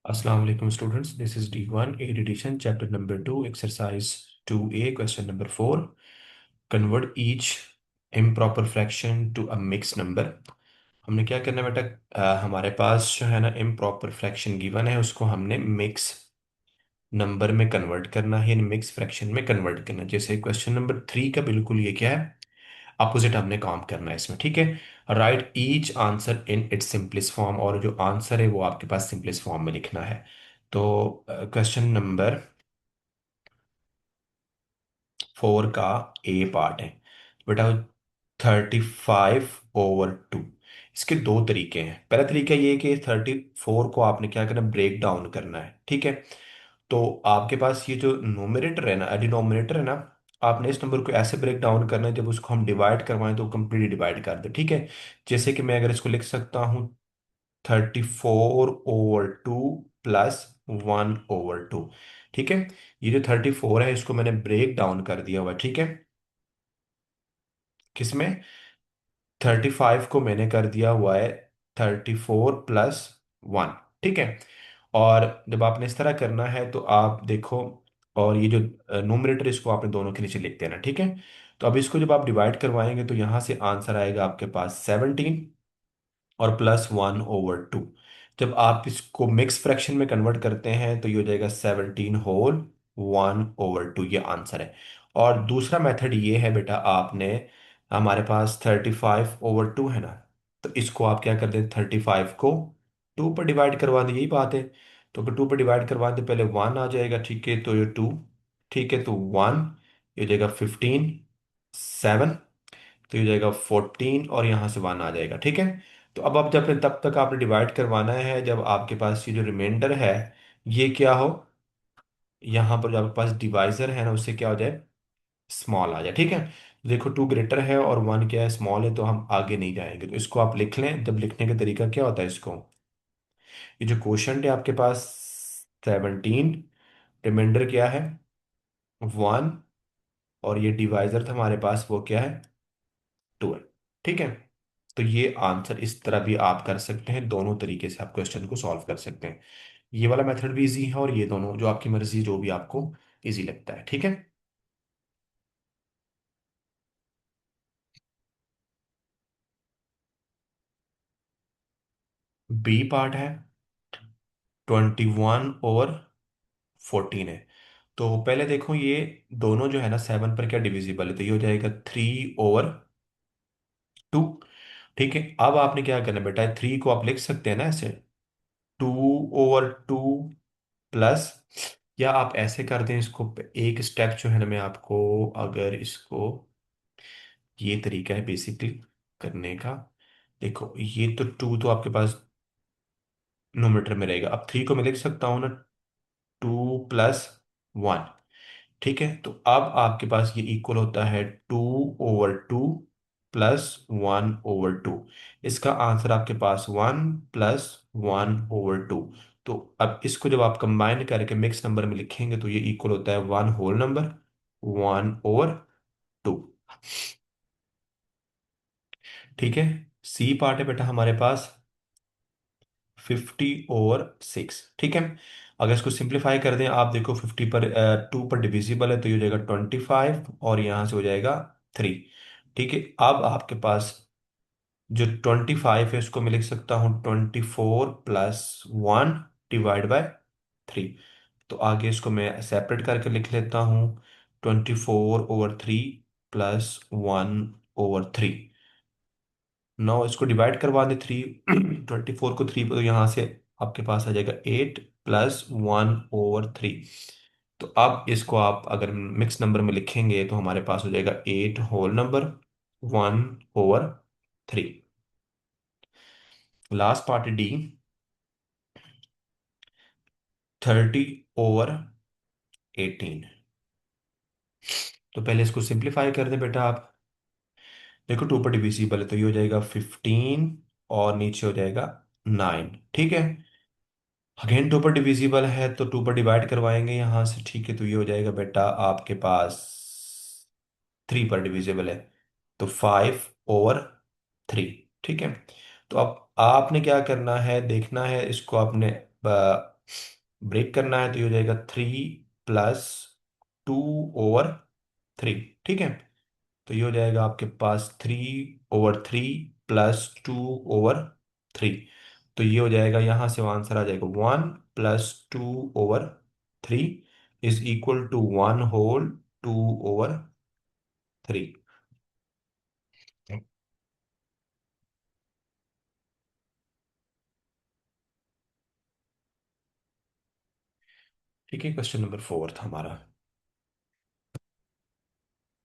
Assalamu alaikum students. This is D1 8 edition chapter number 2 exercise 2A question number 4. Convert each improper fraction to a mixed number. हमने क्या करना है बेटा, हमारे पास जो है ना इम्प्रॉपर फ्रैक्शन गिवन है उसको हमने मिक्स नंबर में कन्वर्ट करना है, मिक्स फ्रैक्शन में कन्वर्ट करना है। जैसे क्वेश्चन नंबर 3 का बिल्कुल ये क्या है, अपोजिट हमने काम करना है इसमें। ठीक है, right each answer in its simplest form, और जो आंसर है वो आपके पास सिंपलेस्ट फॉर्म में लिखना है। तो क्वेश्चन नंबर 4 का ए पार्ट है बेटा, 35/2। इसके दो तरीके हैं। पहला तरीका ये है कि 34 को आपने क्या करना, ब्रेक डाउन करना है। ठीक है, तो आपके पास ये जो नोमिनेटर है ना, डिनोमिनेटर है ना, आपने इस नंबर को ऐसे ब्रेक डाउन करना है जब उसको हम डिवाइड करवाएं तो कंप्लीटली डिवाइड कर दे। ठीक है, जैसे कि मैं अगर इसको लिख सकता हूँ 34/2 +1/2। ठीक है, ये जो 34 है इसको मैंने ब्रेक डाउन कर दिया हुआ है। ठीक है, किसमें, 35 को मैंने कर दिया हुआ है 34+1। ठीक है, और जब आपने इस तरह करना है तो आप देखो, और ये जो नोमिनेटर इसको आपने दोनों के नीचे लिख देना। ठीक है, तो अब इसको जब आप डिवाइड करवाएंगे तो यहां से आंसर आएगा आपके पास 17 और +1/2। जब आप इसको मिक्स फ्रैक्शन में कन्वर्ट करते हैं तो ये हो जाएगा 17 होल 1/2, ये आंसर है। और दूसरा मेथड ये है बेटा, आपने हमारे पास 35/2 है ना, तो इसको आप क्या कर दें, 35 को 2 पर डिवाइड करवा दें, यही बात है। तो अगर 2 पर डिवाइड करवा दें, पहले 1 आ जाएगा। ठीक है, तो ये 2, ठीक है, तो 1, ये हो जाएगा 15, 7, तो ये हो जाएगा 14, और यहाँ से 1 आ जाएगा। ठीक है, तो अब आप जब तब तक आपने डिवाइड करवाना है जब आपके पास ये जो रिमाइंडर है ये क्या हो, यहाँ पर जो आपके पास डिवाइजर है ना उससे क्या हो जाए, स्मॉल आ जाए। ठीक है, देखो 2 ग्रेटर है और 1 क्या है, स्मॉल है, तो हम आगे नहीं जाएंगे। तो इसको आप लिख लें। जब लिखने का तरीका क्या होता है, इसको, ये जो क्वोशंट है आपके पास 17, रिमाइंडर क्या है 1, और ये डिवाइजर था हमारे पास वो क्या है 12। ठीक है, तो ये आंसर इस तरह भी आप कर सकते हैं, दोनों तरीके से आप क्वेश्चन को सॉल्व कर सकते हैं। ये वाला मेथड भी इजी है और ये दोनों, जो आपकी मर्जी, जो भी आपको इजी लगता है। ठीक है, बी पार्ट है 21/14 है। तो पहले देखो ये दोनों जो है ना 7 पर क्या डिविजिबल है, तो ये हो जाएगा 3/2। ठीक है, अब आपने क्या करना है बेटा, 3 को आप लिख सकते हैं ना ऐसे, 2/2 प्लस, या आप ऐसे कर दें इसको, एक स्टेप जो है ना मैं आपको, अगर इसको, ये तरीका है बेसिकली करने का। देखो ये तो 2 तो आपके पास नोमीटर में रहेगा, अब 3 को मैं लिख सकता हूँ ना 2+1। ठीक है, तो अब आपके पास ये इक्वल होता है 2/2 +1/2। इसका आंसर आपके पास 1+1/2। तो अब इसको जब आप कंबाइन करके मिक्स नंबर में लिखेंगे तो ये इक्वल होता है 1 होल नंबर 1/2। ठीक है, सी पार्ट है बेटा हमारे पास 50/6। ठीक है, अगर इसको सिंप्लीफाई कर दें, आप देखो 50 पर 2 पर डिविजिबल है, तो ये हो जाएगा 25, और यहाँ से हो जाएगा 3। ठीक है, अब आपके पास जो 25 है उसको मैं लिख सकता हूँ 24+1/3। तो आगे इसको मैं सेपरेट करके लिख लेता हूँ 24/3 +1/3। नौ इसको डिवाइड करवा दे, 3 24 को 3 तो यहाँ से आपके पास आ जाएगा 8+1/3। तो अब इसको आप अगर मिक्स नंबर में लिखेंगे तो हमारे पास हो जाएगा 8 whole number 1/3। Last part D 30/18। तो पहले इसको सिंप्लीफाई कर दें बेटा आप। देखो 2 पर डिविजिबल है तो ये हो जाएगा 15, और नीचे हो जाएगा 9। ठीक है, अगेन 2 पर डिविजिबल है तो 2 पर डिवाइड करवाएंगे यहाँ से। ठीक है, तो ये हो जाएगा बेटा आपके पास 3 पर डिविजिबल है, तो 5/3। ठीक है, तो अब आपने क्या करना है, देखना है इसको आपने ब्रेक करना है तो ये हो जाएगा 3 + 2/3। ठीक है। तो ये हो जाएगा आपके पास 3/3 +2/3। तो ये हो जाएगा, यहाँ से आंसर आ जाएगा 1 + 2/3 = 1/2/3। ठीक है, क्वेश्चन नंबर 4 था हमारा।